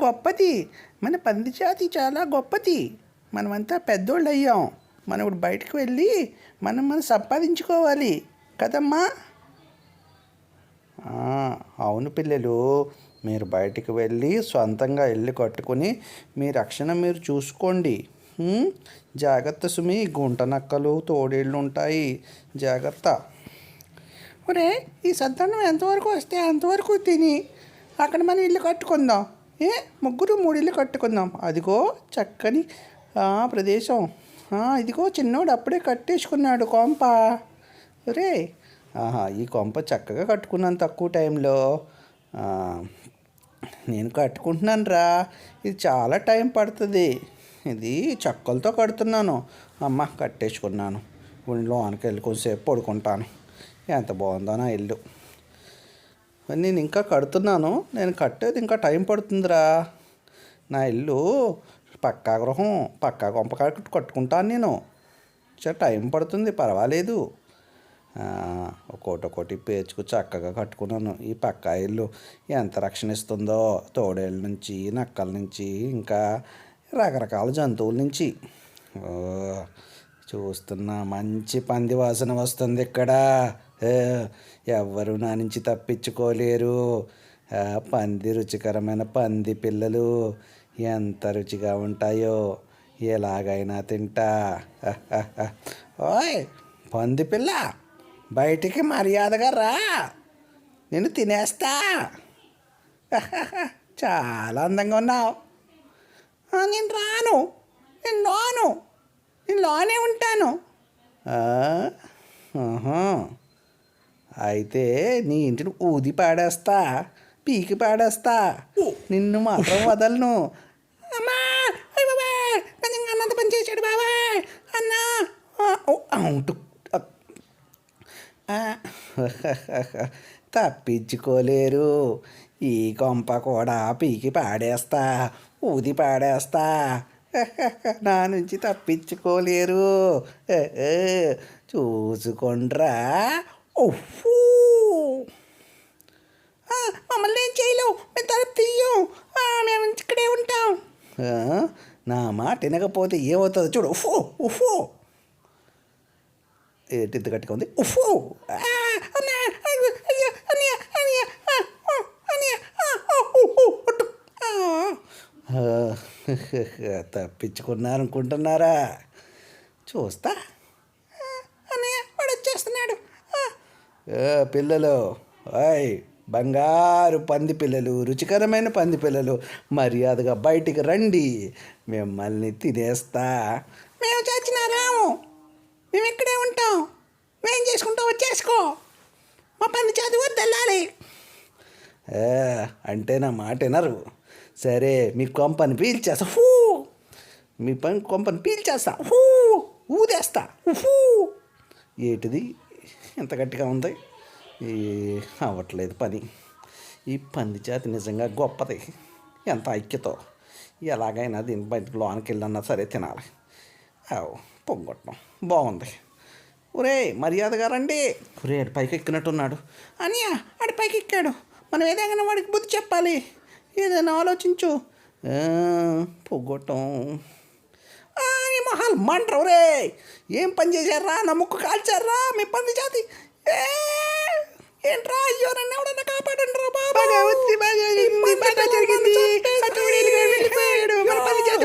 గొప్పది. మన పంది జాతి చాలా గొప్పది. మనమంతా పెద్దోళ్ళు అయ్యాం. మనం ఇప్పుడు బయటకు వెళ్ళి మనం సంపాదించుకోవాలి కదమ్మా. అవును పిల్లలు, మీరు బయటికి వెళ్ళి సొంతంగా ఇల్లు కట్టుకుని మీ రక్షణ మీరు చూసుకోండి. జాగ్రత్త సుమి, గుంట నక్కలు తోడేళ్ళు ఉంటాయి, జాగ్రత్త. ఒరే, ఈ సద్దన్నం ఎంతవరకు వస్తే అంతవరకు తిని అక్కడ మనం ఇల్లు కట్టుకుందాం. ముగ్గురు 3 ఇల్లు కట్టుకుందాం. అదిగో చక్కని ప్రదేశం. ఇదిగో చిన్నోడు అప్పుడే కట్టేసుకున్నాడు కొంప. ఒరే, ఈ కొంప చక్కగా కట్టుకున్నాను తక్కువ టైంలో. నేను కట్టుకుంటున్నాను రా. ఇది చాలా టైం పడుతుంది. ఇది చెక్కలతో కడుతున్నాను. కట్టేసుకున్నాను. లోనికి వెళ్ళి కొంచెంసేపు పడుకుంటాను. ఎంత బాగుందో నా ఇల్లు. నేను ఇంకా కడుతున్నాను. నేను కట్టేది ఇంకా టైం పడుతుందిరా. నా ఇల్లు పక్కా గృహం, పక్కా కొంప కట్టుకుంటాను నేను. టైం పడుతుంది, పర్వాలేదు. ఒక్కొక్కటి పేర్చుకు చక్కగా కట్టుకున్నాను. ఈ పక్కా ఇల్లు ఎంత రక్షణ ఇస్తుందో తోడేళ్ళ నుంచి, నక్కల నుంచి, ఇంకా రకరకాల జంతువుల నుంచి. చూస్తున్నా, మంచి పంది వాసన వస్తుంది ఇక్కడ. ఎవ్వరు నా నుంచి తప్పించుకోలేరు. పంది రుచికరమైన పంది పిల్లలు ఎంత రుచిగా ఉంటాయో, ఎలాగైనా తింటా. ఓయ్ పంది పిల్ల, బయటికి మర్యాదగా రా, నేను తినేస్తా. చాలా అందంగా ఉన్నావు. నేను రాను, నేను లోనే ఉంటాను. అయితే నీ ఇంటిని ఊది పాడేస్తా, పీకి పాడేస్తా. నిన్ను మాత్రం వదలను. అమ్మా, అన్నంత పని చేశాడు బాబాయ్ అన్నా. తప్పించుకోలేరు. ఈ కొంప కూడా పీకి పాడేస్తా, ఊది పాడేస్తా. నా నుంచి తప్పించుకోలేరు. చూసుకోండ్రా. మమ్మల్ని ఏం చేయలేవు, మేము తలుపు తీయం, మేము ఇక్కడే ఉంటాం. నా మాట వినకపోతే ఏమవుతుందో చూడు. ఏంటి గట్టిగా ఉంది? తప్పించుకున్నారనుకుంటున్నారా? చూస్తా. వాడు వచ్చేస్తున్నాడు. పిల్లలు, బంగారు పంది పిల్లలు, రుచికరమైన పంది పిల్లలు, మర్యాదగా బయటికి రండి, మిమ్మల్ని తినేస్తా. మేము చచ్చినా రాము, మేము ఇక్కడే ఉంటాం. మేం చేసుకుంటాం, వచ్చేసుకో. మా పంది చదువు తెల్లాలి అంటే నా మాట వినరు. సరే, మీ కొంపని పీల్చేస్తా. మీ కొంపని పీల్చేస్తా, ఊదేస్తా. ఏంటిది ఎంత గట్టిగా ఉంది? అవ్వట్లేదు పని. ఈ పంది జాతి నిజంగా గొప్పది. ఎంత ఐక్యతో. ఎలాగైనా దీని బయటకు లోనికి వెళ్ళన్నా సరే తినాలి. పొంగొట్టడం బాగుంది. ఒరే, మర్యాదగా రండి. ఒరే, ఆడు పైకి ఎక్కినట్టున్నాడు. అనియా, ఆడు పైకి ఎక్కాడు. మనం ఏదైనా వాడికి బుద్ధి చెప్పాలి. ఏదైనా ఆలోచించు. పొగొట్టం. మొహాలు మంటరు. రే, ఏం పని చేశారా? నా ముక్కు కాల్చారా మీ పంది జాతి? ఏంట్రా? అయ్యో, నన్ను ఎవడన్నా కాపాడండి రా బాబా. బాగా జరిగింది.